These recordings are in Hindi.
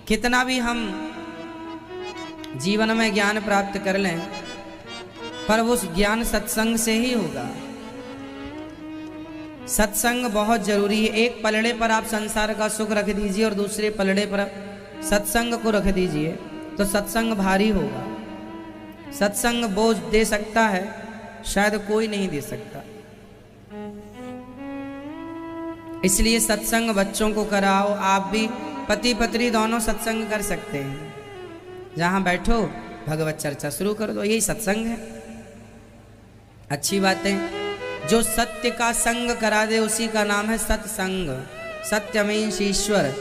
कितना भी हम जीवन में ज्ञान प्राप्त कर लें, पर उस ज्ञान सत्संग से ही होगा। सत्संग बहुत जरूरी है। एक पलड़े पर आप संसार का सुख रख दीजिए और दूसरे पलड़े पर सत्संग को रख दीजिए, तो सत्संग भारी होगा। सत्संग बोझ दे सकता है, शायद कोई नहीं दे सकता। इसलिए सत्संग बच्चों को कराओ। आप भी पति पत्नी दोनों सत्संग कर सकते हैं। जहां बैठो भगवत चर्चा शुरू कर दो, यही सत्संग है। अच्छी बातें। जो सत्य का संग करा दे उसी का नाम है सत्संग। सत्य मीन्स ईश्वर।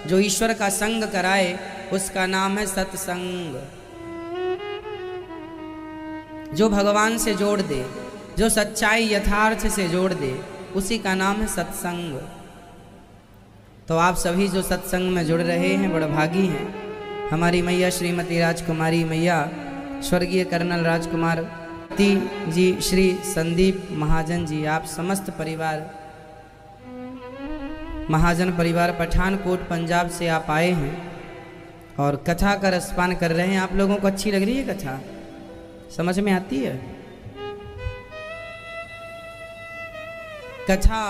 जो ईश्वर का संग कराए उसका नाम है सत्संग। जो भगवान से जोड़ दे, जो सच्चाई यथार्थ से जोड़ दे, उसी का नाम है सत्संग। तो आप सभी जो सत्संग में जुड़ रहे हैं बड़भागी हैं। हमारी मैया श्रीमती राजकुमारी मैया, स्वर्गीय कर्नल राजकुमार जी, श्री संदीप महाजन जी, आप समस्त परिवार, महाजन परिवार पठानकोट पंजाब से आप आए हैं और कथा का रसपान कर रहे हैं। आप लोगों को अच्छी लग रही है कथा? समझ में आती है? कथा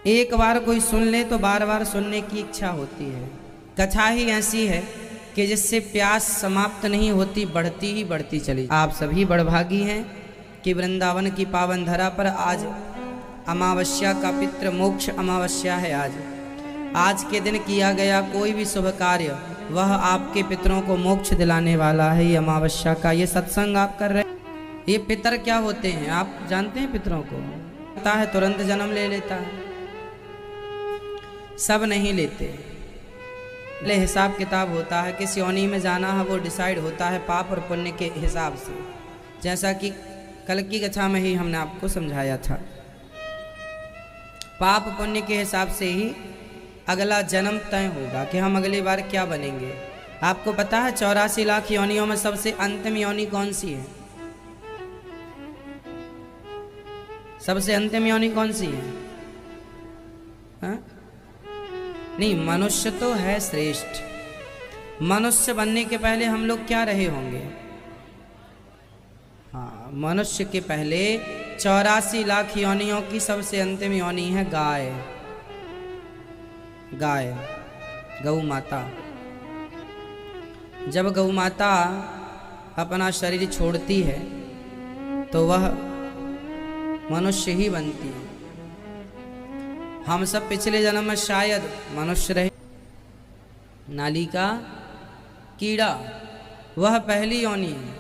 एक बार कोई सुन ले तो बार बार सुनने की इच्छा होती है। कथा ही ऐसी है कि जिससे प्यास समाप्त नहीं होती, बढ़ती ही बढ़ती चली। आप सभी बड़भागी हैं कि वृंदावन की पावन धरा पर आज अमावस्या का पितृ मोक्ष अमावस्या है। आज के दिन किया गया कोई भी शुभ कार्य वह आपके पितरों को मोक्ष दिलाने वाला है। ये अमावस्या का ये सत्संग आप कर रहे हैं। ये पितर क्या होते हैं आप जानते हैं? पितरों को पता है, तुरंत जन्म ले लेता है। सब नहीं लेते, ले हिसाब किताब होता है। किस योनि में जाना है वो डिसाइड होता है पाप और पुण्य के हिसाब से। जैसा कि कल की कथा में ही हमने आपको समझाया था, पाप पुण्य के हिसाब से ही अगला जन्म तय होगा कि हम अगली बार क्या बनेंगे। आपको पता है 84 लाख योनियों में सबसे अंतिम योनि कौन सी है? सबसे अंतिम योनि कौन सी है? हा? नहीं, मनुष्य तो है श्रेष्ठ। मनुष्य बनने के पहले हम लोग क्या रहे होंगे? हाँ, मनुष्य के पहले 84 लाख योनियों की सबसे अंतिम योनि है गाय। गाय, गौ माता। जब गौ माता अपना शरीर छोड़ती है तो वह मनुष्य ही बनती है। हम सब पिछले जन्म में शायद मनुष्य रहे। नाली का कीड़ा वह पहली योनि है,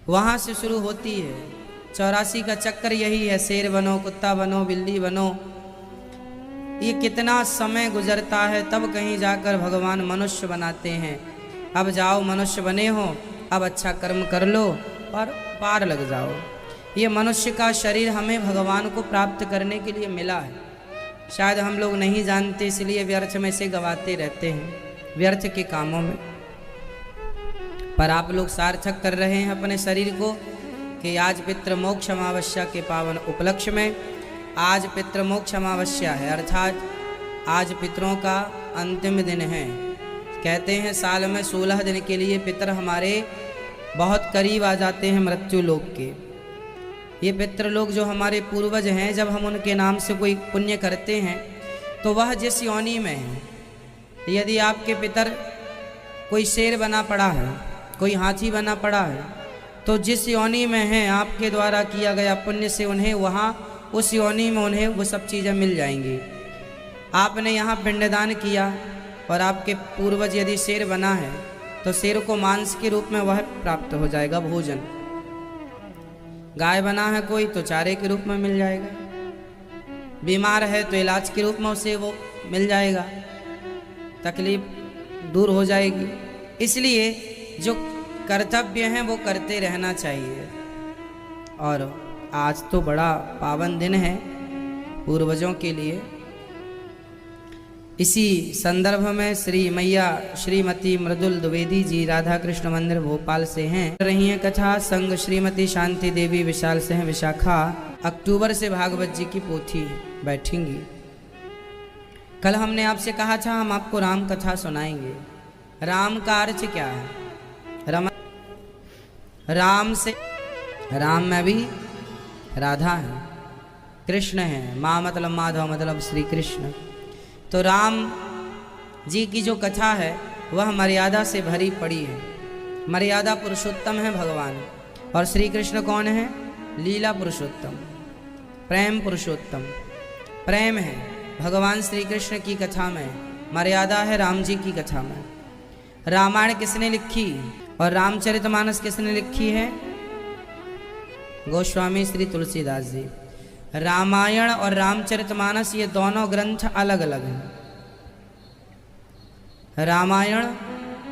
वहाँ से शुरू होती है। 84 का चक्कर यही है, शेर बनो, कुत्ता बनो, बिल्ली बनो। ये कितना समय गुजरता है, तब कहीं जाकर भगवान मनुष्य बनाते हैं। अब जाओ मनुष्य बने हो, अब अच्छा कर्म कर लो और पार लग जाओ। ये मनुष्य का शरीर हमें भगवान को प्राप्त करने के लिए मिला है। शायद हम लोग नहीं जानते, इसलिए व्यर्थ में से गवाते रहते हैं, व्यर्थ के कामों में। पर आप लोग सार्थक कर रहे हैं अपने शरीर को कि आज पितृ मोक्ष अमावस्या के पावन उपलक्ष्य में, आज पितृ मोक्ष अमावस्या है, अर्थात आज पितरों का अंतिम दिन है। कहते हैं साल में 16 दिन के लिए पितर हमारे बहुत करीब आ जाते हैं मृत्यु लोक के। ये पितृ लोग जो हमारे पूर्वज हैं, जब हम उनके नाम से कोई पुण्य करते हैं तो वह जिस योनि में है, यदि आपके पितर कोई शेर बना पड़ा है, कोई हाथी बना पड़ा है, तो जिस योनि में है आपके द्वारा किया गया पुण्य से उन्हें वहाँ उस योनि में उन्हें वो सब चीज़ें मिल जाएंगी। आपने यहाँ पिंडदान किया और आपके पूर्वज यदि शेर बना है तो शेर को मांस के रूप में वह प्राप्त हो जाएगा, भोजन। गाय बना है कोई तो चारे के रूप में मिल जाएगा। बीमार है तो इलाज के रूप में उसे वो मिल जाएगा, तकलीफ दूर हो जाएगी। इसलिए जो कर्तव्य हैं वो करते रहना चाहिए। और आज तो बड़ा पावन दिन है पूर्वजों के लिए। इसी संदर्भ में श्री मैया श्रीमती मृदुल द्विवेदी जी राधा कृष्ण मंदिर भोपाल से हैं, रही हैं कथा। संग श्रीमती शांति देवी विशाल से हैं विशाखा। अक्टूबर से भागवत जी की पोथी बैठेंगी। कल हमने आपसे कहा था हम आपको राम कथा सुनाएंगे। राम का अर्थ क्या है? राम से, राम में भी राधा है, कृष्ण है, माँ मतलब माधव मतलब श्री कृष्ण। तो राम जी की जो कथा है वह मर्यादा से भरी पड़ी है। मर्यादा पुरुषोत्तम है भगवान, और श्री कृष्ण कौन है? लीला पुरुषोत्तम, प्रेम पुरुषोत्तम। प्रेम है भगवान श्री कृष्ण की कथा में, मर्यादा है राम जी की कथा में। रामायण किसने लिखी और रामचरितमानस किसने लिखी है? गोस्वामी श्री तुलसीदास जी। रामायण और रामचरितमानस ये दोनों ग्रंथ अलग अलग हैं। रामायण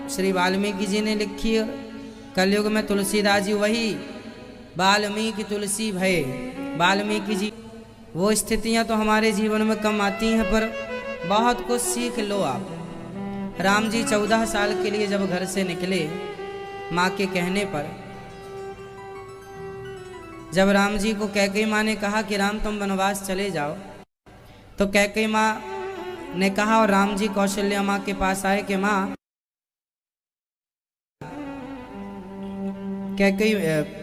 श्री वाल्मीकि जी ने लिखी, कलयुग में तुलसीदास जी वही वाल्मीकि तुलसी भय। वाल्मीकि जी, वो स्थितियां तो हमारे जीवन में कम आती हैं पर बहुत कुछ सीख लो आप। राम जी 14 साल के लिए जब घर से निकले माँ के कहने पर, जब राम जी को कैकेयी माँ ने कहा कि राम तुम वनवास चले जाओ, तो कैकेयी माँ ने कहा, और राम जी कौशल्या माँ के पास आए कि माँ,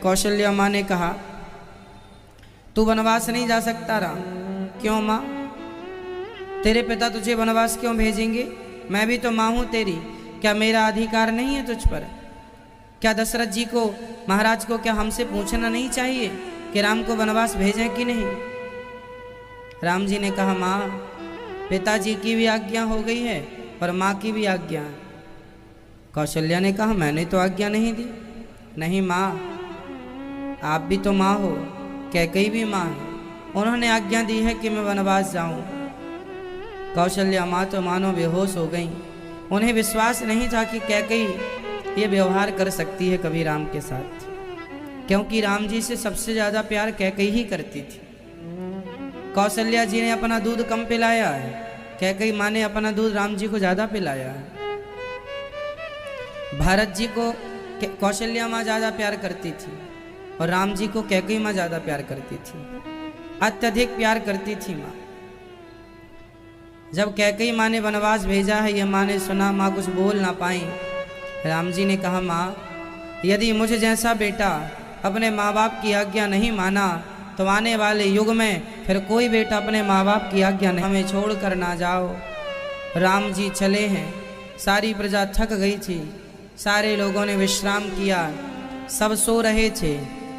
कौशल्या माँ ने कहा तू वनवास नहीं जा सकता राम। क्यों माँ? तेरे पिता तुझे वनवास क्यों भेजेंगे? मैं भी तो माँ हूँ तेरी, क्या मेरा अधिकार नहीं है तुझ पर? क्या दशरथ जी को, महाराज को, क्या हमसे पूछना नहीं चाहिए कि राम को वनवास भेजें कि नहीं? राम जी ने कहा माँ, पिताजी की भी आज्ञा हो गई है और माँ की भी आज्ञा है। कौशल्या ने कहा मैंने तो आज्ञा नहीं दी। नहीं माँ, आप भी तो माँ हो, कैकेयी भी माँ है, उन्होंने आज्ञा दी है कि मैं वनवास जाऊं। कौशल्या माँ तो मानो बेहोश हो गई। उन्हें विश्वास नहीं था कि कैकेयी ये व्यवहार कर सकती है कभी राम के साथ, क्योंकि राम जी से सबसे ज्यादा प्यार कैकेयी ही करती थी। कौशल्या जी ने अपना दूध कम पिलाया है, कैकेयी माँ ने अपना दूध राम जी को ज्यादा पिलाया है। भरत जी को कौशल्या माँ ज्यादा प्यार करती थी और राम जी को कैकेयी माँ ज्यादा प्यार करती थी, अत्यधिक प्यार करती थी माँ। जब कैकेयी माँ ने वनवास भेजा है, यह माँ ने सुना, माँ कुछ बोल ना पाई। राम जी ने कहा माँ, यदि मुझे जैसा बेटा अपने माँ बाप की आज्ञा नहीं माना तो आने वाले युग में फिर कोई बेटा अपने माँ बाप की आज्ञा नहीं, हमें छोड़ कर ना जाओ। राम जी चले हैं, सारी प्रजा थक गई थी, सारे लोगों ने विश्राम किया, सब सो रहे थे।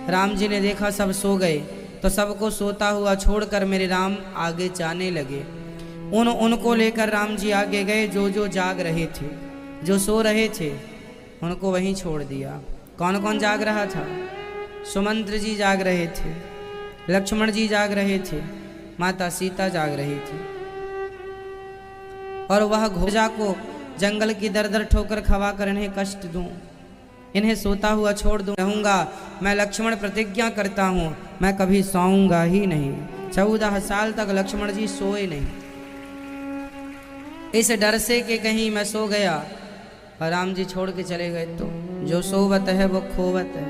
राम जी ने देखा सब सो गए तो सबको सोता हुआ छोड़कर मेरे राम आगे जाने लगे। उनको लेकर राम जी आगे गए, जो जाग रहे थे, जो सो रहे थे उनको वहीं छोड़ दिया। कौन कौन जाग रहा था? सुमंत्र जी जाग रहे थे, लक्ष्मण जी जाग रहे थे, माता सीता जाग रही थी, और वह घोड़ा को जंगल की दर दर ठोकर खवा कर इन्हें कष्ट दूं, इन्हें सोता हुआ छोड़ दूं, रहूंगा। मैं लक्ष्मण प्रतिज्ञा करता हूं, मैं कभी सोऊंगा ही नहीं। 14 साल तक लक्ष्मण जी सोए नहीं, इस डर से कि कहीं मैं सो गया और राम जी छोड़ के चले गए तो जो सोवत है वो खोवत है,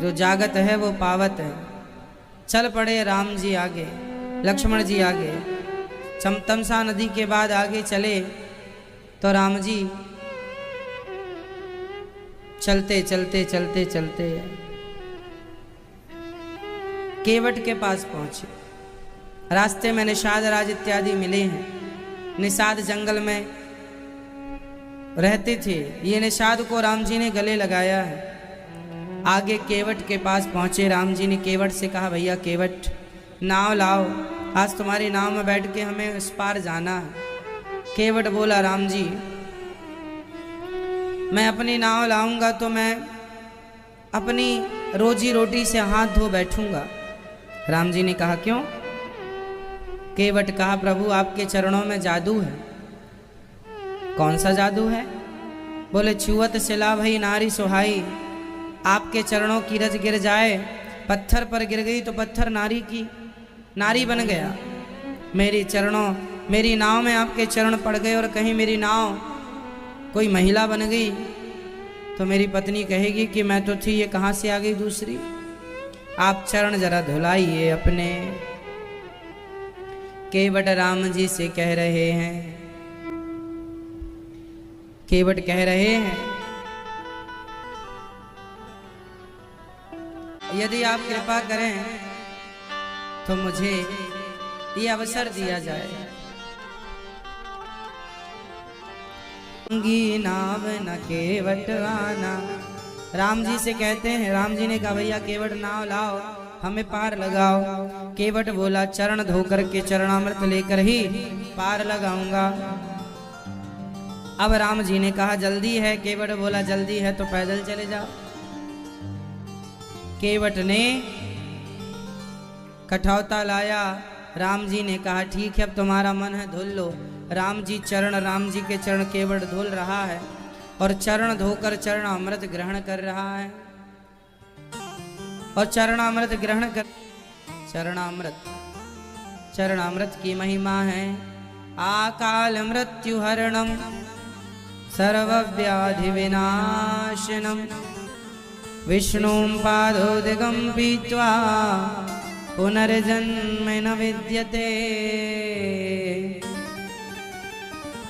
जो जागत है वो पावत है। चल पड़े राम जी आगे, लक्ष्मण जी आगे। तमसा नदी के बाद आगे चले तो राम जी चलते चलते चलते चलते केवट के पास पहुंचे। रास्ते में निषाद राज इत्यादि मिले हैं। निषाद जंगल में रहते थे, ये निषाद को राम जी ने गले लगाया है। आगे केवट के पास पहुंचे, राम जी ने केवट से कहा भैया केवट नाव लाओ, आज तुम्हारी नाव में बैठ के हमें उस पार जाना है। केवट बोला राम जी मैं अपनी नाव लाऊंगा तो मैं अपनी रोजी रोटी से हाथ धो बैठूंगा। राम जी ने कहा क्यों? केवट कहा प्रभु आपके चरणों में जादू है। कौन सा जादू है? बोले छुअत सिला भई नारी सुहाई, आपके चरणों की रज गिर जाए, पत्थर पर गिर गई तो पत्थर नारी की नारी बन गया। मेरी चरणों, मेरी नाव में आपके चरण पड़ गए और कहीं मेरी नाव कोई महिला बन गई तो मेरी पत्नी कहेगी कि मैं तो थी, ये कहाँ से आ गई दूसरी। आप चरण जरा धुलाइए अपने। केवट राम जी से कह रहे हैं, केवट कह रहे हैं, यदि आप कृपा करें तो मुझे ये अवसर दिया जाए। नाव न केवट आना। राम जी से कहते हैं, राम जी ने कहा भैया केवट नाव लाओ, हमें पार लगाओ। केवट बोला चरण धोकर के चरणामृत लेकर ही पार लगाऊंगा। अब राम जी ने कहा जल्दी है। केवट बोला जल्दी है तो पैदल चले जाओ। केवट ने कठौता लाया। राम जी ने कहा ठीक है अब तुम्हारा मन है धुल लो। राम जी के चरण केवट धुल रहा है और चरण धोकर चरणामृत ग्रहण कर रहा है। और चरणामृत ग्रहण कर, चरणामृत की महिमा है आकाल मृत्यु हरणम सर्वव्याधि विनाशनम विष्णुं पादोदकं पीत्वा पुनर्जन्म न विद्यते।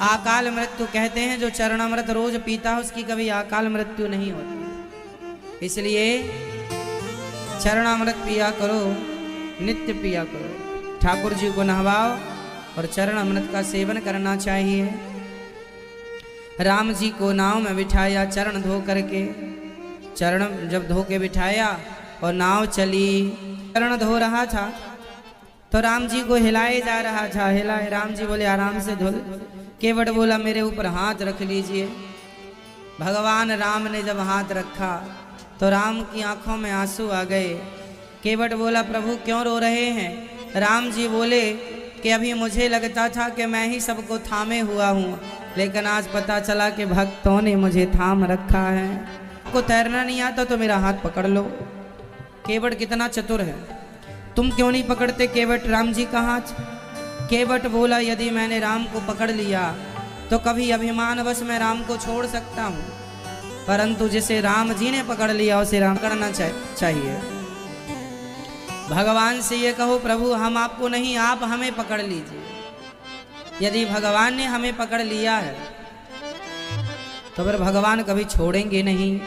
आकाल मृत्यु कहते हैं जो चरणामृत रोज पीता है उसकी कभी आकाल मृत्यु नहीं होती। इसलिए चरणामृत पिया करो, नित्य पिया करो। ठाकुर जी को नहवाओ और चरणामृत का सेवन करना चाहिए। राम जी को नाव में बिठाया चरण धो करके। चरण जब धो के बिठाया और नाव चली, चरण धो रहा था तो राम जी को हिलाए जा रहा था। हिलाए, राम जी बोले आराम से धुल। केवट बोला मेरे ऊपर हाथ रख लीजिए। भगवान राम ने जब हाथ रखा तो राम की आंखों में आंसू आ गए। केवट बोला प्रभु क्यों रो रहे हैं? राम जी बोले कि अभी मुझे लगता था कि मैं ही सबको थामे हुआ हूँ, लेकिन आज पता चला कि भक्तों ने मुझे थाम रखा है। को तैरना नहीं आता तो मेरा हाथ पकड़ लो। केवट कितना चतुर है, तुम क्यों नहीं पकड़ते केवट राम जी का हाथ? केवट बोला यदि मैंने राम को पकड़ लिया तो कभी अभिमानवश मैं राम को छोड़ सकता हूँ, परंतु जिसे राम जी ने पकड़ लिया उसे राम करना चाहिए। भगवान से ये कहो प्रभु हम आपको नहीं, आप हमें पकड़ लीजिए। यदि भगवान ने हमें पकड़ लिया है तो फिर भगवान कभी छोड़ेंगे नहीं।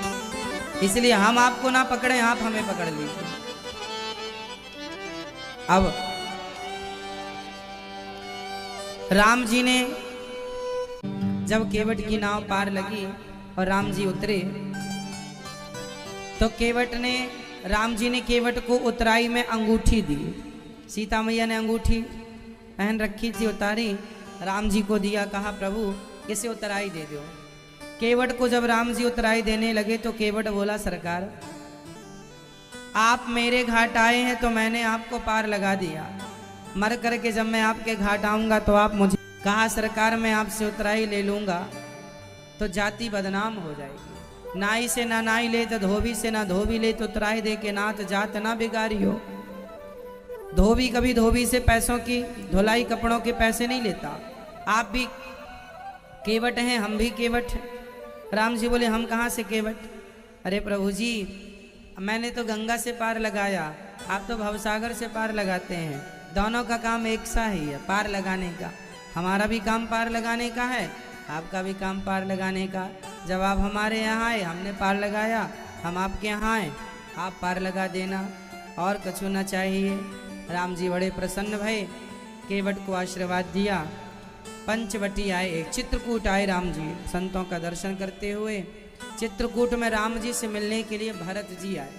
इसलिए हम आपको ना पकड़े, आप हमें पकड़ लीजिए। अब राम जी ने जब केवट की नाव पार लगी और राम जी उतरे तो केवट ने, राम जी ने केवट को उतराई में अंगूठी दी। सीता मैया ने अंगूठी पहन रखी थी, उतारी, राम जी को दिया, कहा प्रभु इसे उतराई दे दो। केवट को जब राम जी उतराई देने लगे तो केवट बोला सरकार आप मेरे घाट आए हैं तो मैंने आपको पार लगा दिया, मर करके जब मैं आपके घाट आऊंगा तो आप मुझे, कहा सरकार मैं आपसे उतराई ले लूंगा तो जाति बदनाम हो जाएगी। नाई से ना नाई ले तो धोबी से ना धोबी ले तो उतराई दे के नात जात ना बिगाड़ियो। धोबी कभी धोबी से पैसों की धुलाई कपड़ों के पैसे नहीं लेता। आप भी केवट हैं, हम भी केवट हैं। राम जी बोले हम कहाँ से केवट? अरे प्रभु जी मैंने तो गंगा से पार लगाया, आप तो भवसागर से पार लगाते हैं। दोनों का काम एक सा ही है, पार लगाने का। हमारा भी काम पार लगाने का है, आपका भी काम पार लगाने का। जब आप हमारे यहाँ आए हमने पार लगाया, हम आपके यहाँ आए आप पार लगा देना, और कछु न चाहिए। राम जी बड़े प्रसन्न भये, केवट को आशीर्वाद दिया। पंचवटी आए, एक चित्रकूट आए राम जी संतों का दर्शन करते हुए। चित्रकूट में राम जी से मिलने के लिए भरत जी आए।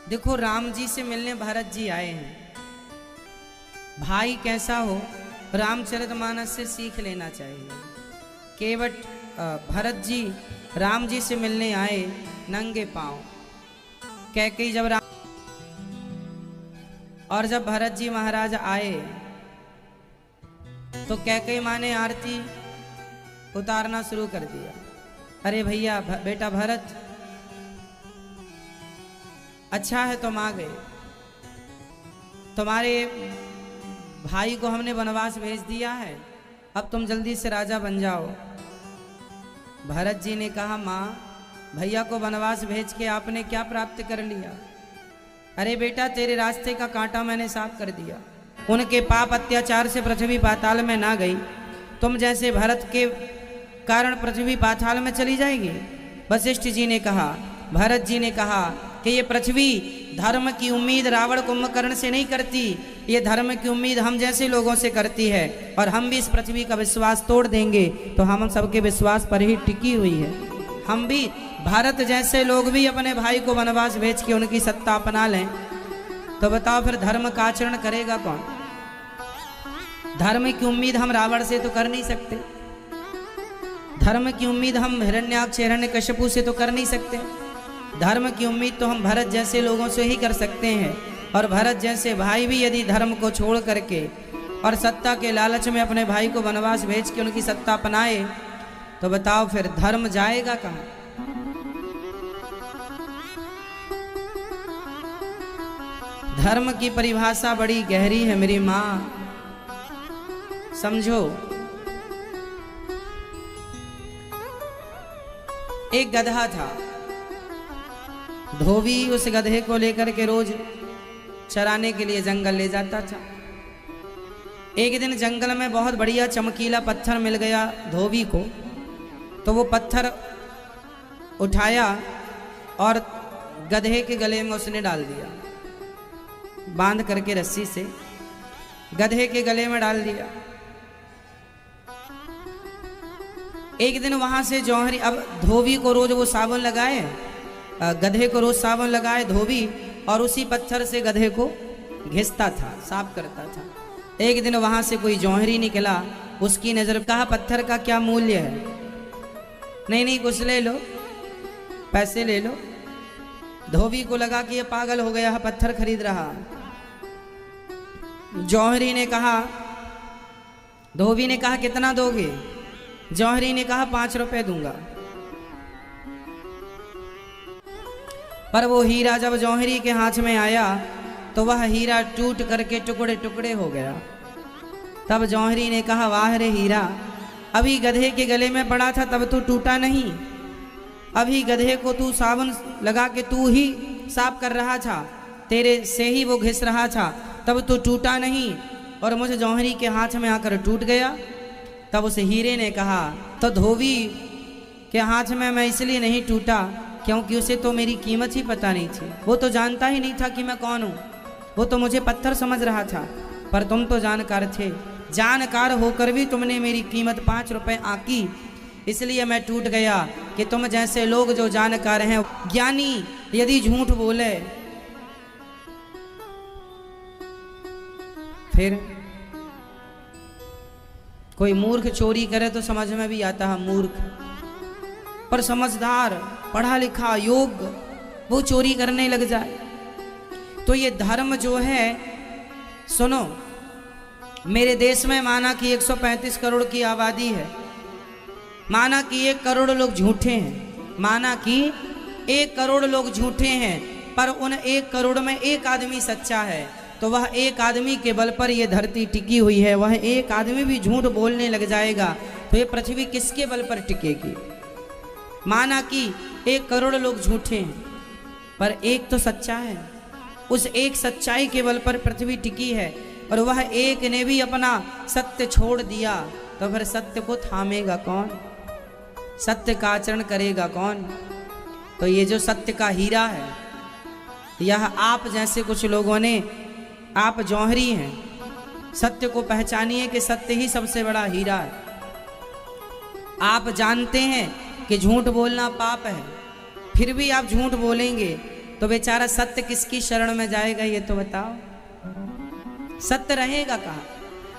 देखो राम जी से मिलने भरत जी आए हैं। भाई कैसा हो रामचरितमानस से सीख लेना चाहिए। केवट भरत जी राम जी से मिलने आए नंगे पांव। कैकेयी जब और जब भरत जी महाराज आए तो कैकेयी माँ ने आरती उतारना शुरू कर दिया। अरे भैया बेटा भरत अच्छा है तुम आ गए, तुम्हारे भाई को हमने वनवास भेज दिया है, अब तुम जल्दी से राजा बन जाओ। भरत जी ने कहा माँ भैया को वनवास भेज के आपने क्या प्राप्त कर लिया? अरे बेटा तेरे रास्ते का कांटा मैंने साफ कर दिया, उनके पाप अत्याचार से पृथ्वी पाताल में ना गई, तुम जैसे भरत के कारण पृथ्वी पाताल में चली जाएगी। वशिष्ठ जी ने कहा, भरत जी ने कहा कि ये पृथ्वी धर्म की उम्मीद रावण कुंभकर्ण से नहीं करती, ये धर्म की उम्मीद हम जैसे लोगों से करती है, और हम भी इस पृथ्वी का विश्वास तोड़ देंगे तो हम सबके विश्वास पर ही टिकी हुई है। हम भी भारत जैसे लोग भी अपने भाई को वनवास भेज के उनकी सत्ता अपना लें, तो बताओ फिर धर्म का आचरण करेगा कौन? धर्म की उम्मीद हम रावण से तो कर नहीं सकते, धर्म की उम्मीद हम हिरण्याक्ष हिरण्यकशिपु से तो कर नहीं सकते, धर्म की उम्मीद तो हम भरत जैसे लोगों से ही कर सकते हैं। और भरत जैसे भाई भी यदि धर्म kwa छोड़ करके और सत्ता के लालच में अपने भाई को वनवास भेज के उनकी सत्ता अपनाए, तो बताओ फिर धर्म जाएगा कहाँ? धर्म की परिभाषा बड़ी गहरी है मेरी माँ, समझो। एक गधा था, धोबी उस गधे को लेकर के रोज चराने के लिए जंगल ले जाता था। एक दिन जंगल में बहुत बढ़िया चमकीला पत्थर मिल गया धोबी को, तो वो पत्थर उठाया और गधे के गले में उसने डाल दिया, बांध करके रस्सी से गधे के गले में डाल दिया। एक दिन वहां से जौहरी, अब धोबी को रोज वो साबुन लगाए, गधे को रोज साबुन लगाए धोबी, और उसी पत्थर से गधे को घिसता था, साफ करता था। एक दिन वहां से कोई जौहरी निकला, उसकी नजर, कहा पत्थर का क्या मूल्य है? नहीं कुछ ले लो, पैसे ले लो। धोबी को लगा कि ये पागल हो गया है, पत्थर खरीद रहा। जौहरी ने कहा, धोबी ने कहा कितना दोगे? जौहरी ने कहा 5 रुपए दूंगा। पर वो हीरा जब जौहरी के हाथ में आया तो वह हीरा टूट करके टुकड़े टुकड़े हो गया। तब जौहरी ने कहा, वाह रे हीरा, अभी गधे के गले में पड़ा था तब तो टूटा नहीं, अभी गधे को तू साबुन लगा के तू ही साफ कर रहा था, तेरे से ही वो घिस रहा था, तब तो टूटा नहीं, और मुझे जौहरी के हाथ में आकर टूट गया। तब उस हीरे ने कहा, तो धोबी के हाथ में मैं इसलिए नहीं टूटा क्योंकि उसे तो मेरी कीमत ही पता नहीं थी, वो तो जानता ही नहीं था कि मैं कौन हूँ, वो तो मुझे पत्थर समझ रहा था। पर तुम तो जानकार थे, जानकार होकर भी तुमने मेरी कीमत 5 रुपए आंकी, इसलिए मैं टूट गया। कि तुम जैसे लोग जो जानकार हैं, ज्ञानी यदि झूठ बोले, फिर कोई मूर्ख चोरी करे तो समझ में भी आता है मूर्ख, पर समझदार पढ़ा लिखा योग्य वो चोरी करने लग जाए। तो ये धर्म जो है, सुनो, मेरे देश में माना कि 135 करोड़ की आबादी है, माना कि 1 करोड़ लोग झूठे हैं, माना कि 1 करोड़ लोग झूठे हैं, पर उन 1 करोड़ में 1 आदमी सच्चा है, तो वह 1 आदमी के बल पर यह धरती टिकी हुई है। वह 1 आदमी भी झूठ बोलने लग जाएगा तो ये पृथ्वी किसके बल पर टिकेगी? माना कि 1 करोड़ लोग झूठे हैं, पर 1 तो सच्चा है, उस 1 सच्चाई के बल पर पृथ्वी टिकी है, और वह 1 ने भी अपना सत्य छोड़ दिया, तो फिर सत्य को थामेगा कौन? सत्य का आचरण करेगा कौन? तो ये जो सत्य का हीरा है, यह आप जैसे कुछ लोगों ने, आप जौहरी हैं, सत्य को पहचानिए कि सत्य ही सबसे बड़ा हीरा है। आप जानते हैं कि झूठ बोलना पाप है, फिर भी आप झूठ बोलेंगे तो बेचारा सत्य किसकी शरण में जाएगा? ये तो बताओ, सत्य रहेगा कहाँ?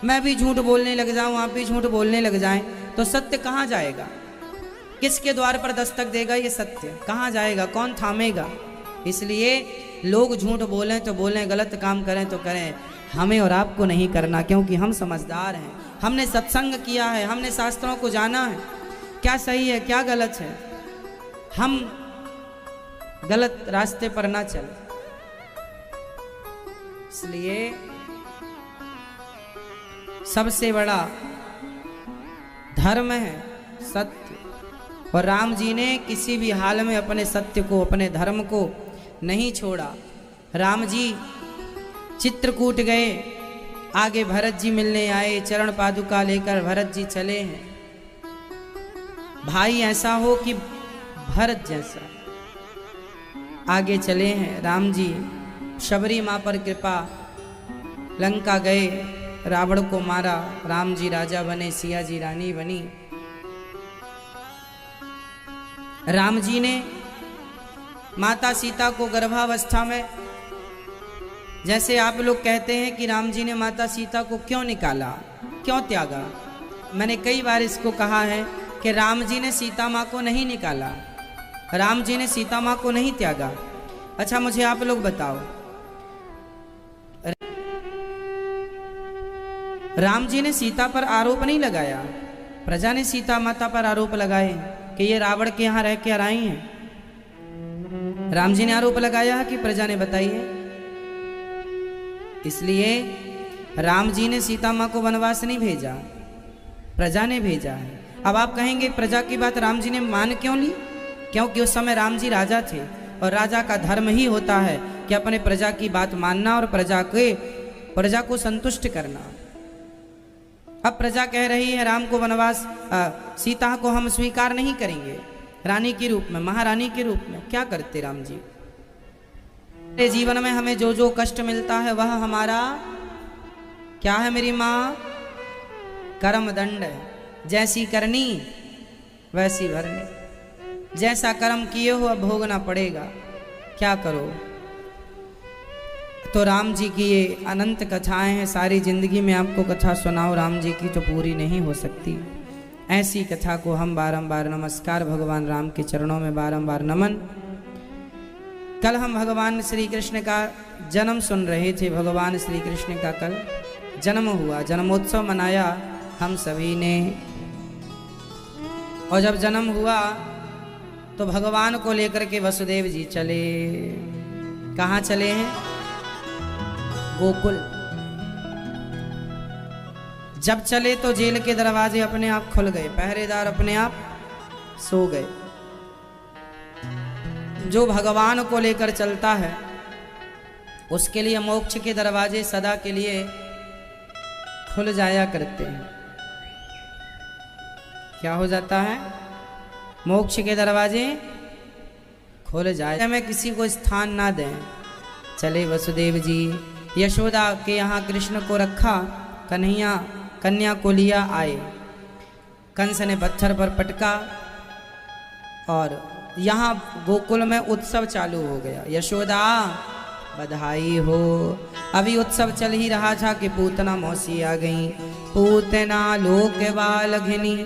मैं भी झूठ बोलने लग जाऊं, आप भी झूठ बोलने लग जाएं, तो सत्य कहाँ जाएगा? किसके द्वार पर दस्तक देगा ये सत्य? कहाँ जाएगा? कौन थामेगा? इसलिए लोग झूठ बोलें तो बोलें, गलत काम करें तो करें, हमें और आपको नहीं करना, क्योंकि हम समझदार हैं, हमने सत्संग किया है, हमने शास्त्रों को जाना है, क्या सही है क्या गलत है, हम गलत रास्ते पर ना चलें। इसलिए सबसे बड़ा धर्म है सत्य, और राम जी ने किसी भी हाल में अपने सत्य को, अपने धर्म को नहीं छोड़ा। राम जी चित्रकूट गए, आगे भरत जी मिलने आए, चरण पादुका लेकर भरत जी चले हैं। भाई ऐसा हो कि भरत जैसा आगे चले हैं। राम जी शबरी माँ पर कृपा, लंका गए, रावण को मारा, राम जी राजा बने, सिया जी रानी बनी। राम जी ने माता सीता को गर्भावस्था में, जैसे आप लोग कहते हैं कि राम जी ने माता सीता को क्यों निकाला, क्यों त्यागा, मैंने कई बार इसको कहा है कि राम जी ने सीता माँ को नहीं निकाला, राम जी ने सीता माँ को नहीं त्यागा। अच्छा मुझे आप लोग बताओ, राम जी ने सीता पर आरोप नहीं लगाया, प्रजा ने सीता माता पर आरोप लगाए कि ये रावण के यहाँ रह के आई हैं। राम जी ने आरोप लगाया है कि प्रजा ने, बताइए। इसलिए राम जी ने सीता माँ को वनवास नहीं भेजा, प्रजा ने भेजा है। अब आप कहेंगे प्रजा की बात राम जी ने मान क्यों ली? क्योंकि उस समय राम जी राजा थे और राजा का धर्म ही होता है कि अपने प्रजा की बात मानना और प्रजा को संतुष्ट करना। अब प्रजा कह रही है राम को वनवास, सीता को हम स्वीकार नहीं करेंगे रानी के रूप में, महारानी के रूप में। क्या करते राम जी? जीवन में हमें जो जो कष्ट मिलता है वह हमारा क्या है मेरी माँ? कर्म दंड है। जैसी करनी वैसी भरनी, जैसा कर्म किए हो अब भोगना पड़ेगा, क्या करो। तो राम जी की ये अनंत कथाएं हैं, सारी जिंदगी में आपको कथा सुनाओ राम जी की तो पूरी नहीं हो सकती। ऐसी कथा को हम बारंबार नमस्कार, भगवान राम के चरणों में बारंबार नमन। कल हम भगवान श्री कृष्ण का जन्म सुन रहे थे। भगवान श्री कृष्ण का कल जन्म हुआ, जन्मोत्सव मनाया हम सभी ने। और जब जन्म हुआ तो भगवान को लेकर के वसुदेव जी चले। कहाँ चले हैं? गोकुल। जब चले तो जेल के दरवाजे अपने आप खुल गए, पहरेदार अपने आप सो गए। जो भगवान को लेकर चलता है उसके लिए मोक्ष के दरवाजे सदा के लिए खुल जाया करते हैं। क्या हो जाता है? मोक्ष के दरवाजे खुल जाए, में किसी को स्थान ना दें। चले वसुदेव जी, यशोदा के यहाँ कृष्ण को रखा, कन्या को लिया आए। कंस ने पत्थर पर पटका और यहाँ गोकुल में उत्सव चालू हो गया। यशोदा बधाई हो। अभी उत्सव चल ही रहा था कि पूतना मौसी आ गई। पूतना लोक बालघिनी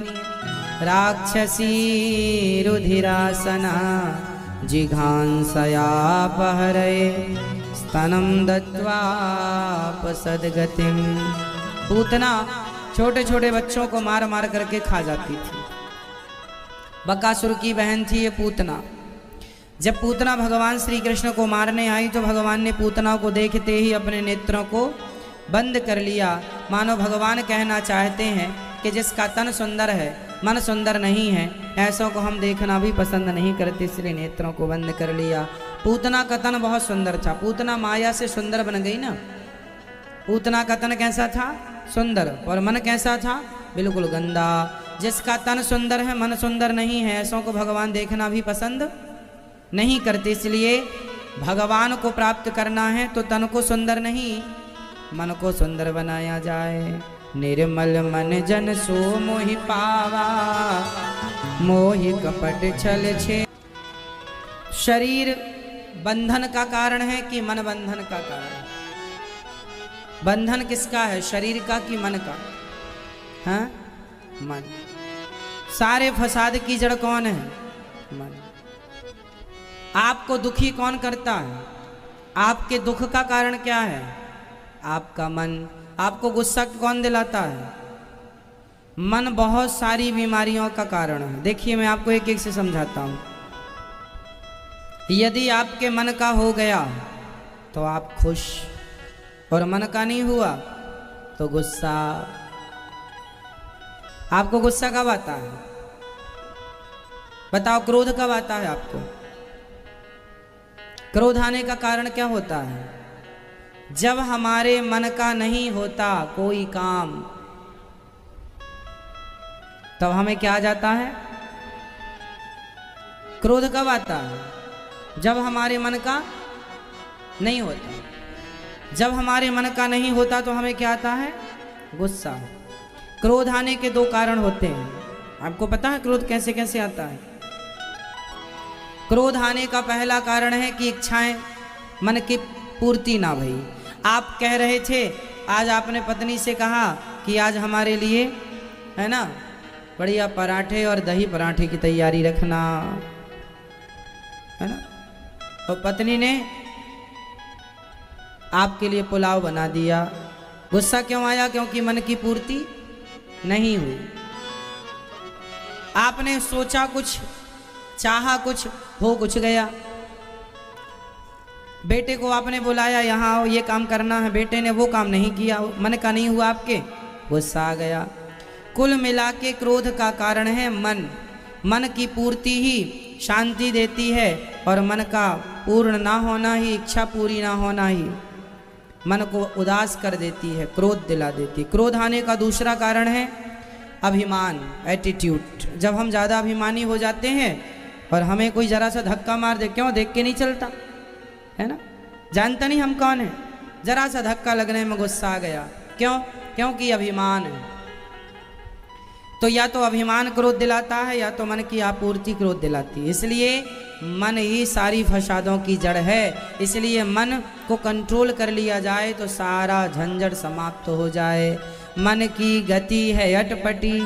राक्षसी रुधिरासना जिघांसया पहरे स्तनम दत्वापसद्गतिम। पूतना छोटे छोटे बच्चों को मार मार करके खा जाती थी। बकासुर की बहन थी ये पूतना। जब पूतना भगवान श्री कृष्ण को मारने आई तो भगवान ने पूतना को देखते ही अपने नेत्रों को बंद कर लिया। मानो भगवान कहना चाहते हैं कि जिसका तन सुंदर है मन सुंदर नहीं है, ऐसों को हम देखना भी पसंद नहीं करते, इसलिए नेत्रों को बंद कर लिया। पूतना का तन बहुत सुंदर था। पूतना माया से सुंदर बन गई ना। पूतना का तन कैसा था? सुंदर। और मन कैसा था? बिल्कुल गंदा। जिसका तन सुंदर है मन सुंदर नहीं है, ऐसों को भगवान देखना भी पसंद नहीं करते। इसलिए भगवान को प्राप्त करना है तो तन को सुंदर नहीं मन को सुंदर बनाया जाए। निर्मल मन जन सो मोहि पावा, मोहि कपट छल छे। शरीर बंधन का कारण है कि मन बंधन का कारण है? बंधन किसका है, शरीर का कि मन का? हाँ, मन। सारे फसाद की जड़ कौन है? मन। आपको दुखी कौन करता है? आपके दुख का कारण क्या है? आपका मन। आपको गुस्सा कौन दिलाता है? मन बहुत सारी बीमारियों का कारण है। देखिए मैं आपको एक एक से समझाता हूं। यदि आपके मन का हो गया तो आप खुश, और मन का नहीं हुआ तो गुस्सा। आपको गुस्सा कब आता है? बताओ, क्रोध कब आता है आपको? क्रोध आने का कारण क्या होता है? जब हमारे मन का नहीं होता कोई काम, तब हमें क्या आ जाता है? क्रोध कब आता है? जब हमारे मन का नहीं होता। जब हमारे मन का नहीं होता तो हमें क्या आता है? गुस्सा। क्रोध आने के दो कारण होते हैं। आपको पता है क्रोध कैसे कैसे आता है? क्रोध आने का पहला कारण है कि इच्छाएं मन की पूर्ति ना भई। आप कह रहे थे, आज आपने पत्नी से कहा कि आज हमारे लिए है ना बढ़िया पराठे और दही पराठे की तैयारी रखना, है ना, और पत्नी ने आपके लिए पुलाव बना दिया। गुस्सा क्यों आया? क्योंकि मन की पूर्ति नहीं हुई। आपने सोचा कुछ, चाहा कुछ, हो कुछ गया। बेटे को आपने बुलाया, यहाँ आओ ये काम करना है, बेटे ने वो काम नहीं किया, मन का नहीं हुआ आपके, गुस्सा आ गया। कुल मिला के क्रोध का कारण है मन। मन की पूर्ति ही शांति देती है और मन का पूर्ण ना होना ही, इच्छा पूरी ना होना ही मन को उदास कर देती है, क्रोध दिला देती। क्रोध आने का दूसरा कारण है अभिमान, एटीट्यूड। जब हम ज़्यादा अभिमानी हो जाते हैं और हमें कोई ज़रा सा धक्का मार दे, क्यों देख के नहीं चलता, है ना, जानता नहीं हम कौन है, जरा सा धक्का लगने में गुस्सा आ गया। क्यों? क्योंकि अभिमान है। तो या तो अभिमान क्रोध दिलाता है या तो मन की आपूर्ति क्रोध दिलाती है। इसलिए मन ही सारी फसादों की जड़ है। इसलिए मन को कंट्रोल कर लिया जाए तो सारा झंझट समाप्त हो जाए। मन की गति है अटपटी,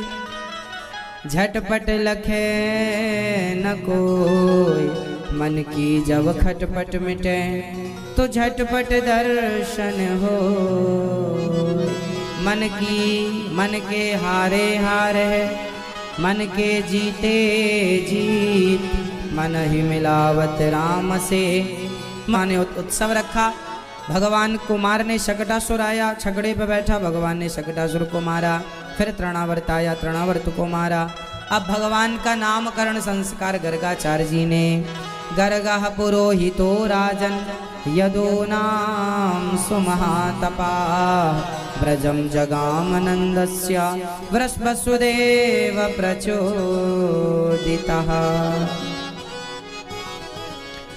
झटपट लखे न कोई, मन की जब खटपट मिटे तो झटपट दर्शन हो। मन के हारे हार है, मन के जीते जीत, मन ही मिलावत राम से। माने उत्सव रखा, भगवान को मारने शकटासुर आया, छकड़े पे बैठा, भगवान ने शकटासुर को मारा। फिर तृणावर्त आया, तृणावर्त को मारा। अब भगवान का नामकरण संस्कार गर्गाचार्य जी ने। गर्गः पुरोहितो राजन यदो नाम सुमहातपा, व्रजम जगामनंदस्य वृषभसुदेव प्रचोदितः।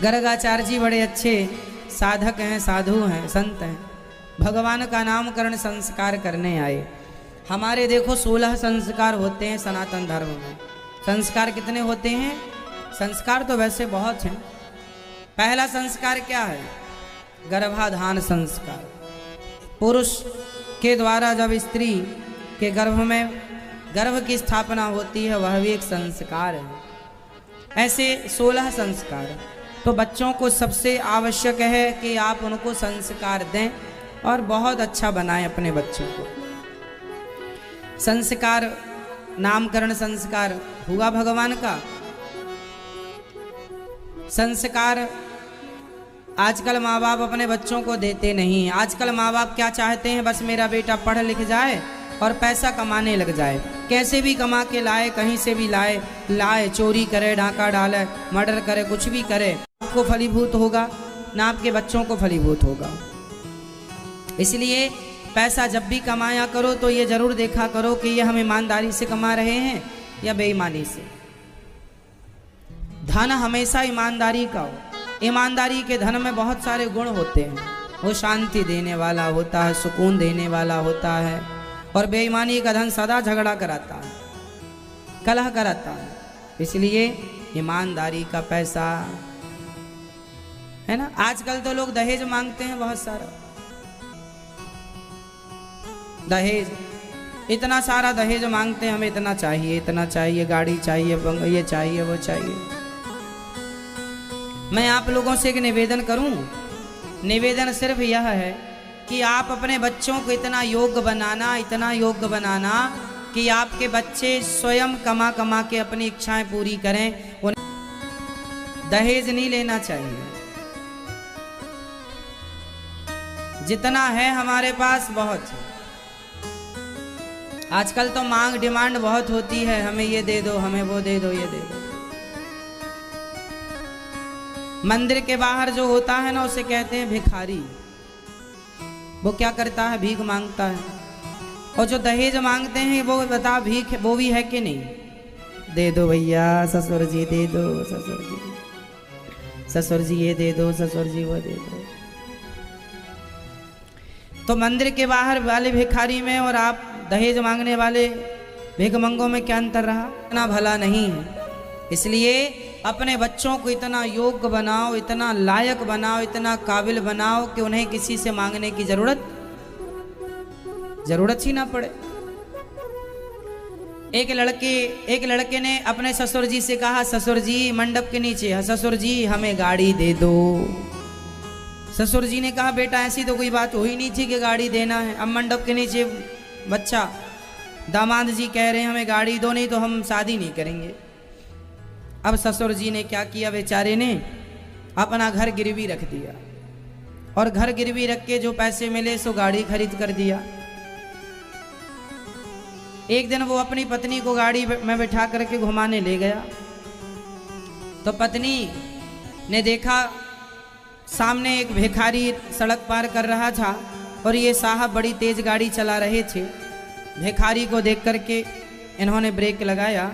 गर्गाचार्य जी बड़े अच्छे साधक हैं, साधु हैं, संत हैं। भगवान का नामकरण संस्कार करने आए। हमारे देखो 16 संस्कार होते हैं सनातन धर्म में। संस्कार कितने होते हैं? संस्कार तो वैसे बहुत हैं। पहला संस्कार क्या है? गर्भाधान संस्कार। पुरुष के द्वारा जब स्त्री के गर्भ में गर्भ की स्थापना होती है, वह भी एक संस्कार है। ऐसे 16 संस्कार। तो बच्चों को सबसे आवश्यक है कि आप उनको संस्कार दें और बहुत अच्छा बनाएं अपने बच्चों को। संस्कार, नामकरण संस्कार हुआ भगवान का। संस्कार आजकल माँ बाप अपने बच्चों को देते नहीं। आजकल माँ बाप क्या चाहते हैं? बस मेरा बेटा पढ़ लिख जाए और पैसा कमाने लग जाए। कैसे भी कमा के लाए, कहीं से भी लाए, चोरी करे, डाका डाले, मर्डर करे, कुछ भी करे, आपको फलीभूत होगा ना आपके बच्चों को फलीभूत होगा। इसलिए पैसा जब भी कमाया करो तो ये जरूर देखा करो कि ये हम ईमानदारी से कमा रहे हैं या बेईमानी से। धन हमेशा ईमानदारी का हो। ईमानदारी के धन में बहुत सारे गुण होते हैं। वो शांति देने वाला होता है, सुकून देने वाला होता है। और बेईमानी का धन सदा झगड़ा कराता है, कलह कराता है। इसलिए ईमानदारी का पैसा, है ना। आजकल तो लोग दहेज मांगते हैं बहुत सारा। दहेज, इतना सारा दहेज मांगते हैं, हमें इतना चाहिए, इतना चाहिए, गाड़ी चाहिए, ये चाहिए, वो चाहिए। मैं आप लोगों से एक निवेदन करूं। निवेदन सिर्फ यह है कि आप अपने बच्चों को इतना योग्य बनाना कि आपके बच्चे स्वयं कमा कमा के अपनी इच्छाएं पूरी करें। उन्हें दहेज नहीं लेना चाहिए। जितना है हमारे पास बहुत है। आजकल तो मांग, डिमांड बहुत होती है, हमें ये दे दो, हमें वो दे दो, ये दे दो। मंदिर के बाहर जो होता है ना, उसे कहते हैं भिखारी। वो क्या करता है? भीख मांगता है। और जो दहेज मांगते हैं वो बता भीख वो भी है कि नहीं? दे दो भैया, ससुर जी दे दो, ससुर जी, ससुर जी ये दे दो, ससुर जी वो दे दो। तो मंदिर के बाहर वाले भिखारी में और आप दहेज मांगने वाले भिखमंगों में क्या अंतर रहा? इतना भला नहीं है। इसलिए अपने बच्चों को इतना योग्य बनाओ, इतना लायक बनाओ, इतना काबिल बनाओ कि उन्हें किसी से मांगने की जरूरत ही ना पड़े। एक लड़के ने अपने ससुर जी से कहा, ससुर जी मंडप के नीचे, ससुर जी हमें गाड़ी दे दो। ससुर जी ने कहा, बेटा ऐसी तो कोई बात हुई नहीं थी कि गाड़ी देना है। अब मंडप के नीचे बच्चा, दामाद जी कह रहे हैं हमें गाड़ी दो, नहीं तो हम शादी नहीं करेंगे। अब ससुर जी ने क्या किया, बेचारे ने अपना घर गिरवी रख दिया और घर गिरवी रख के जो पैसे मिले सो गाड़ी खरीद कर दिया। एक दिन वो अपनी पत्नी को गाड़ी में बिठा करके घुमाने ले गया तो पत्नी ने देखा सामने एक भिखारी सड़क पार कर रहा था और ये साहब बड़ी तेज गाड़ी चला रहे थे। भिखारी को देख करके इन्होंने ब्रेक लगाया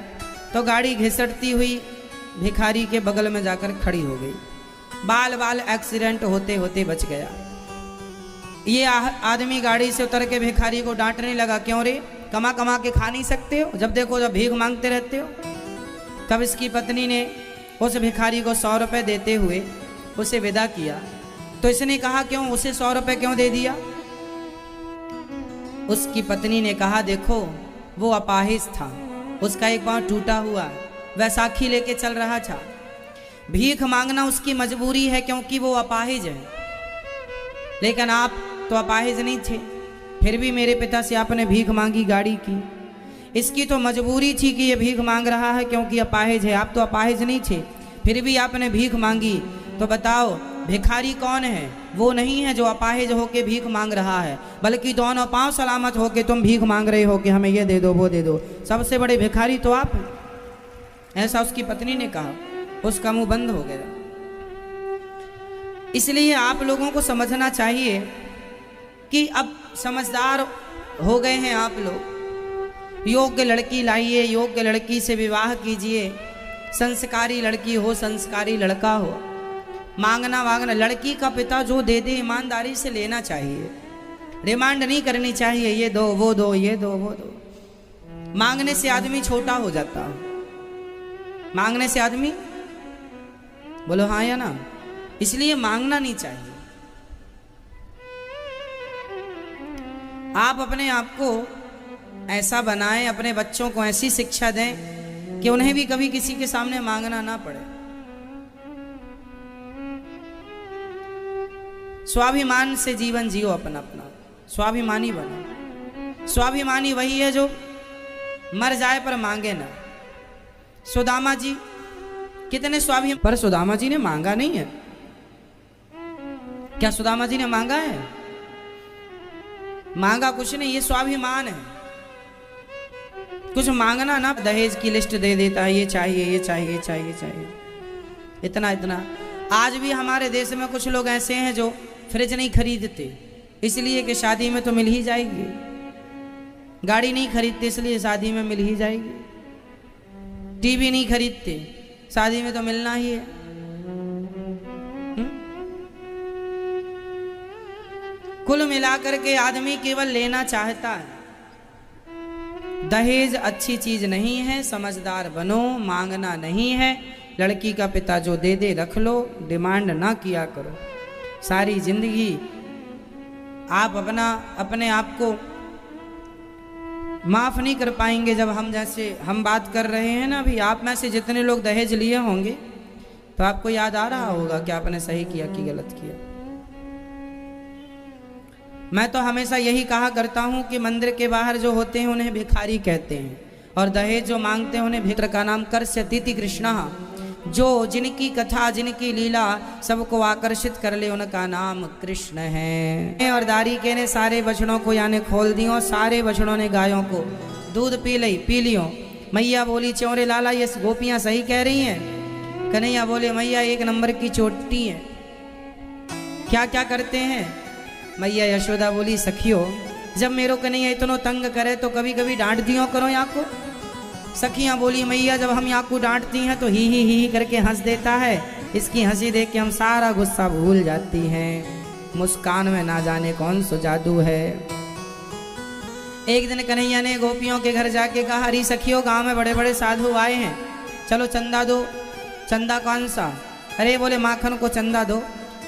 तो गाड़ी घिसटती हुई भिखारी के बगल में जाकर खड़ी हो गई। बाल एक्सीडेंट होते होते बच गया। ये आदमी गाड़ी से उतर के भिखारी को डांटने लगा, क्यों रे, कमा कमा के खा नहीं सकते हो? जब देखो जब भीख मांगते रहते हो। तब इसकी पत्नी ने उस भिखारी को 100 रुपये देते हुए उसे विदा किया। तो इसने कहा, क्यों उसे 100 रुपये क्यों दे दिया? उसकी पत्नी ने कहा, देखो वो अपाहिज था, उसका एक पांव टूटा हुआ है, वैसाखी लेके चल रहा था। भीख मांगना उसकी मजबूरी है क्योंकि वो अपाहिज है। लेकिन आप तो अपाहिज नहीं थे, फिर भी मेरे पिता से आपने भीख मांगी गाड़ी की। इसकी तो मजबूरी थी कि ये भीख मांग रहा है क्योंकि अपाहिज है। आप तो अपाहिज नहीं थे, फिर भी आपने भीख मांगी। तो बताओ भिखारी कौन है? वो नहीं है जो अपाहिज होके भीख मांग रहा है, बल्कि दोनों पांव सलामत होके तुम भीख मांग रहे हो कि हमें ये दे दो वो दे दो। सबसे बड़े भिखारी तो आप हैं। ऐसा उसकी पत्नी ने कहा। उसका मुंह बंद हो गया। इसलिए आप लोगों को समझना चाहिए कि अब समझदार हो गए हैं आप लोग। योग्य लड़की लाइए, योग्य लड़की से विवाह कीजिए। संस्कारी लड़की हो, संस्कारी लड़का हो। मांगना वांगना, लड़की का पिता जो दे दे ईमानदारी से लेना चाहिए। डिमांड नहीं करनी चाहिए, ये दो वो दो, ये दो वो दो। मांगने से आदमी छोटा हो जाता है। मांगने से आदमी, बोलो हाँ या ना? इसलिए मांगना नहीं चाहिए। आप अपने आप को ऐसा बनाएं, अपने बच्चों को ऐसी शिक्षा दें कि उन्हें भी कभी किसी के सामने मांगना ना पड़े। स्वाभिमान से जीवन जियो अपना अपना, स्वाभिमानी बनो। स्वाभिमानी वही है जो मर जाए पर मांगे ना। सुदामा जी कितने स्वाभिमान, पर सुदामा जी ने मांगा नहीं है। क्या सुदामा जी ने मांगा है? मांगा कुछ नहीं, ये स्वाभिमान है। कुछ मांगना ना, दहेज की लिस्ट दे देता है, ये चाहिए ये चाहिए ये चाहिए चाहिए, इतना इतना। आज भी हमारे देश में कुछ लोग ऐसे हैं जो फ्रिज नहीं खरीदते इसलिए कि शादी में तो मिल ही जाएगी। गाड़ी नहीं खरीदते इसलिए शादी में मिल ही जाएगी। टीवी नहीं खरीदते, शादी में तो मिलना ही है। कुल मिलाकर के आदमी केवल लेना चाहता है। दहेज अच्छी चीज नहीं है, समझदार बनो, मांगना नहीं है। लड़की का पिता जो दे दे रख लो, डिमांड ना किया करो। सारी जिंदगी आप अपने आप को माफ नहीं कर पाएंगे। जब हम बात कर रहे हैं ना, अभी आप में से जितने लोग दहेज लिए होंगे तो आपको याद आ रहा होगा कि आपने सही किया कि गलत किया। मैं तो हमेशा यही कहा करता हूं कि मंदिर के बाहर जो होते हैं उन्हें भिखारी कहते हैं, और दहेज जो मांगते हैं उन्हें भित्र का नाम कर्ष्यतीति कृष्णा। जो जिनकी कथा जिनकी लीला सबको आकर्षित कर ले उनका नाम कृष्ण है। और दारिके ने सारे बछड़ों को यानी खोल दियो, सारे बछड़ों ने गायों को दूध पी लियो। मैया बोली, चौरे लाला ये गोपियां सही कह रही हैं। कन्हैया बोले, मैया एक नंबर की चोटी है। क्या क्या करते हैं? मैया यशोदा बोली सखियो, जब मेरो कन्हैया इतनो तंग करे तो कभी कभी डांट दियो करो यहाँ को। सखियां बोली मैया जब हम यहाँ को डांटती हैं तो ही करके हंस देता है, इसकी हंसी देख के हम सारा गुस्सा भूल जाती हैं। मुस्कान में ना जाने कौन सा जादू है। एक दिन कन्हैया ने गोपियों के घर जाके कहा, हरी सखियों गांव में बड़े बड़े साधु आए हैं, चलो चंदा दो। चंदा कौन सा? अरे बोले माखन को चंदा दो।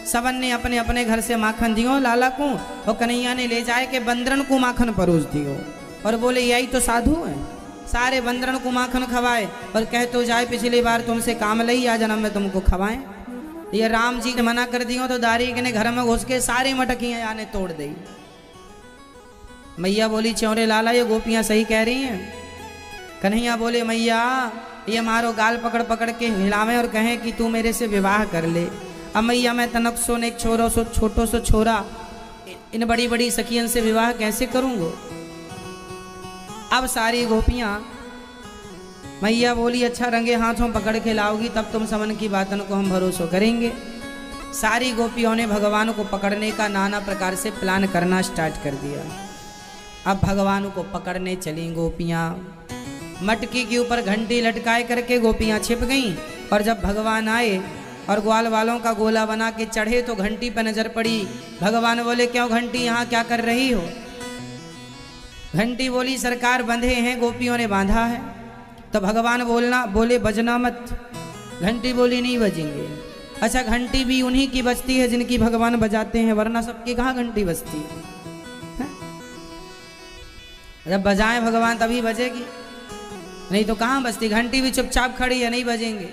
सबन ने अपने अपने घर से माखन दियो लाला को, और कन्हैया ने ले जाए के बंदरन को माखन परोस दियो, और बोले यही तो साधु है। सारे बंदरन को माखन खवाए और कह तो जाए पिछली बार तुमसे काम लई, आ जन्म में तुमको खवाएं। ये राम जी ने मना कर दियो तो दारीक ने घर में घुस के सारी मटकियां आने तोड़ दी। मैया बोली चौरे लाला ये गोपियां सही कह रही हैं। कन्हैया बोले मैया ये मारो गाल पकड़ पकड़ के हिलावे और कहें कि तू मेरे से विवाह कर ले। अब मैया मैं तनक सो ने एक छोरो सो छोटो सो छोरा इन बड़ी बड़ी सखियन से विवाह कैसे करूंगो। अब सारी गोपियां, मैया बोली अच्छा रंगे हाथों पकड़ के लाओगी तब तुम समन की बातन को हम भरोसा करेंगे। सारी गोपियों ने भगवान को पकड़ने का नाना प्रकार से प्लान करना स्टार्ट कर दिया। अब भगवान को पकड़ने चली गोपियां। मटकी के ऊपर घंटी लटकाए करके गोपियां छिप गईं, और जब भगवान आए और ग्वाल वालों का गोला बना के चढ़े तो घंटी पर नजर पड़ी। भगवान बोले क्यों घंटी यहाँ क्या कर रही हो? घंटी बोली सरकार बंधे हैं, गोपियों ने बांधा है। तो भगवान बोले बजना मत। घंटी बोली नहीं बजेंगे। अच्छा घंटी भी उन्हीं की बजती है जिनकी भगवान बजाते हैं, वरना सबकी कहाँ घंटी बजती है? जब बजाएं भगवान तभी बजेगी, नहीं तो कहाँ बजती। घंटी भी चुपचाप खड़ी है, नहीं बजेंगे।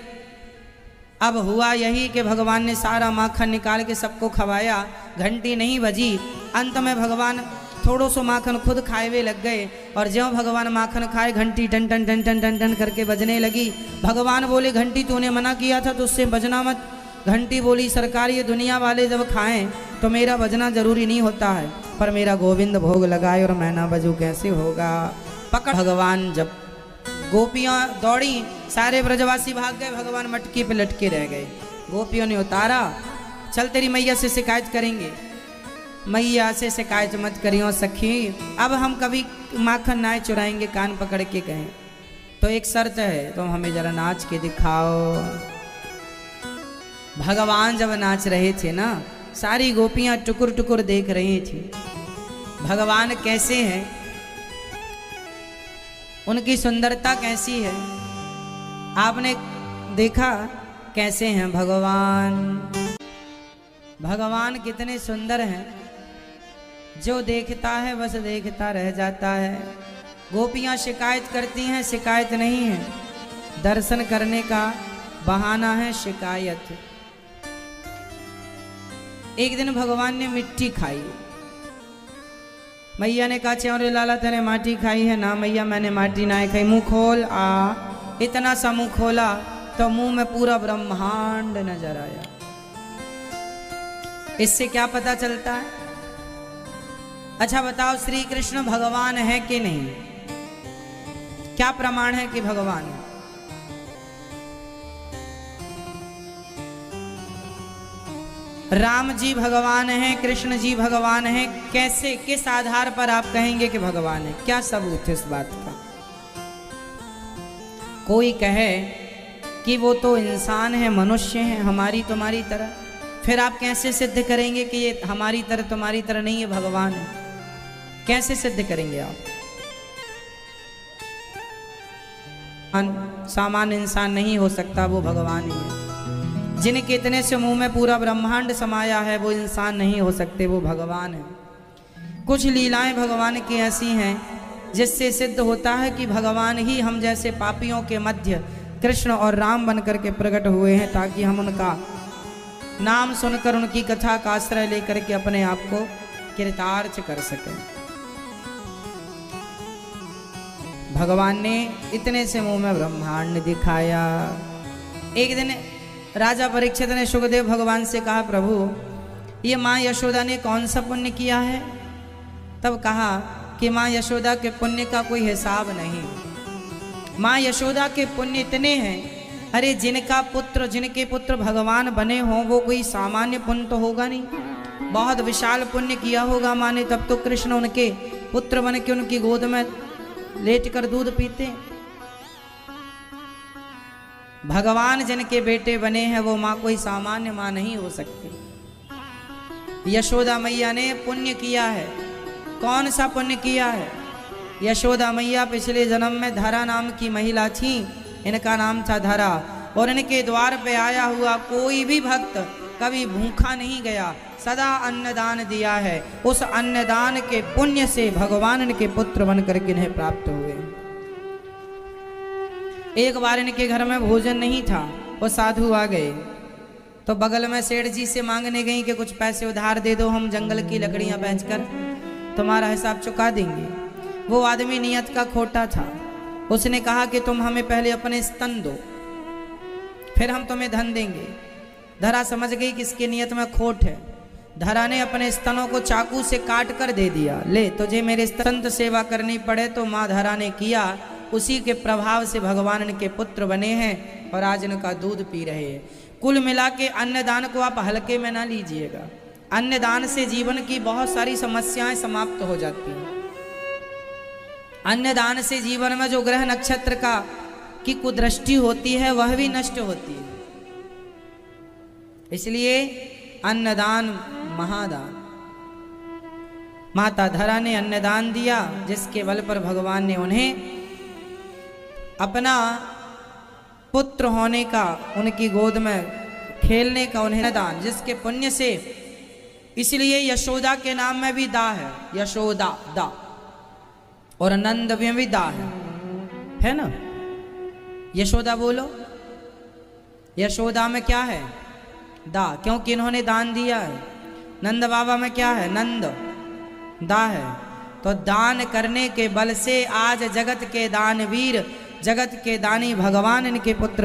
अब हुआ यही कि भगवान ने सारा माखन निकाल के सबको खवाया, घंटी नहीं बजी। अंत में भगवान थोड़ो सो माखन खुद खाए हुए लग गए, और ज्यों भगवान माखन खाए घंटी टन टन टन टन टन टन करके बजने लगी। भगवान बोले घंटी तूने मना किया था तो उससे बजना मत। घंटी बोली सरकार ये दुनिया वाले जब खाएं तो मेरा बजना जरूरी नहीं होता है, पर मेरा गोविंद भोग लगाए और मैं ना बजूं कैसे होगा। पकड़ भगवान। जब गोपियां दौड़ी सारे ब्रजवासी भाग गए, भगवान मटकी पे लटके रह गए। गोपियों ने उतारा, चल तेरी मैया से शिकायत करेंगे। मैया से शिकायत मत करियो सखी, अब हम कभी माखन ना चुराएंगे। कान पकड़ के कहें तो एक शर्त है, तुम हमें जरा नाच के दिखाओ। भगवान जब नाच रहे थे ना, सारी गोपियां टुकुर टुकुर देख रही थी भगवान कैसे हैं, उनकी सुंदरता कैसी है। आपने देखा कैसे हैं भगवान? भगवान कितने सुंदर हैं, जो देखता है बस देखता रह जाता है। गोपियां शिकायत करती हैं, शिकायत नहीं है, दर्शन करने का बहाना है शिकायत। एक दिन भगवान ने मिट्टी खाई। मैया ने कहा च्योरे लाला तेने माटी खाई है ना? मैया मैंने माटी ना खाई। मुंह खोल। इतना सा मुंह खोला तो मुंह में पूरा ब्रह्मांड नजर आया। इससे क्या पता चलता है? अच्छा बताओ श्री कृष्ण भगवान है कि नहीं? क्या प्रमाण है कि भगवान है? राम जी भगवान हैं, कृष्ण जी भगवान हैं। कैसे, किस आधार पर आप कहेंगे कि भगवान है? क्या सबूत है इस बात का? कोई कहे कि वो तो इंसान है, मनुष्य है हमारी तुम्हारी तरह, फिर आप कैसे सिद्ध करेंगे कि ये हमारी तरह तुम्हारी तरह नहीं है, भगवान है? कैसे सिद्ध करेंगे आप? सामान्य इंसान नहीं हो सकता, वो भगवान ही है। जिनके इतने से मुंह में पूरा ब्रह्मांड समाया है वो इंसान नहीं हो सकते, वो भगवान है। कुछ लीलाएं भगवान की ऐसी हैं जिससे सिद्ध होता है कि भगवान ही हम जैसे पापियों के मध्य कृष्ण और राम बनकर के प्रकट हुए हैं, ताकि हम उनका नाम सुनकर उनकी कथा का आश्रय लेकर के अपने आप को कृतार्थ कर सकें। भगवान ने इतने से मुंह में ब्रह्मांड दिखाया। एक दिन राजा परीक्षित ने सुखदेव भगवान से कहा प्रभु ये माँ यशोदा ने कौन सा पुण्य किया है? तब कहा कि माँ यशोदा के पुण्य का कोई हिसाब नहीं। माँ यशोदा के पुण्य इतने हैं, अरे जिनके पुत्र भगवान बने हों वो कोई सामान्य पुण्य तो होगा नहीं। बहुत विशाल पुण्य किया होगा माने, तब तो कृष्ण उनके पुत्र बन के उनकी गोद में लेट कर दूध पीते। भगवान जिनके बेटे बने हैं वो माँ कोई सामान्य माँ नहीं हो सकती। यशोदा मैया ने पुण्य किया है। कौन सा पुण्य किया है? यशोदा मैया पिछले जन्म में धरा नाम की महिला थी, इनका नाम था धरा, और इनके द्वार पे आया हुआ कोई भी भक्त कभी भूखा नहीं गया, सदा अन्नदान दिया है। उस अन्नदान के पुण्य से भगवान इनके पुत्र बन करके इन्हें प्राप्त हुए। एक बार इनके घर में भोजन नहीं था, वो साधु आ गए तो बगल में सेठ जी से मांगने गई कि कुछ पैसे उधार दे दो, हम जंगल की लकड़ियां बेचकर तुम्हारा हिसाब चुका देंगे। वो आदमी नियत का खोटा था। उसने कहा कि तुम हमें पहले अपने स्तन दो, फिर हम तुम्हें धन देंगे। धरा समझ गई कि इसकी नियत में खोट है। धरा ने अपने स्तनों को चाकू से काट कर दे दिया, ले तुझे मेरे स्तन सेवा करनी पड़े। तो माँ धरा ने किया, उसी के प्रभाव से भगवान इनके पुत्र बने हैं और आज इनका दूध पी रहे हैं। कुल मिला के अन्नदान को आप हल्के में ना लीजिएगा। अन्नदान से जीवन की बहुत सारी समस्याएं समाप्त हो जाती हैं। अन्नदान से जीवन में जो ग्रह नक्षत्र का की कुदृष्टि होती है वह भी नष्ट होती है। इसलिए अन्नदान महादान। माता धरा ने अन्नदान दिया, जिसके बल पर भगवान ने उन्हें अपना पुत्र होने का, उनकी गोद में खेलने का उन्हें दान, जिसके पुण्य से, इसलिए यशोदा के नाम में भी दा है, यशोदा दा, और नंद में भी दा है ना। यशोदा बोलो, यशोदा में क्या है? दा, क्योंकि इन्होंने दान दिया है। नंद बाबा में क्या है? नंद दा है। तो दान करने के बल से आज जगत के दानवीर, जगत के दानी भगवान इनके पुत्र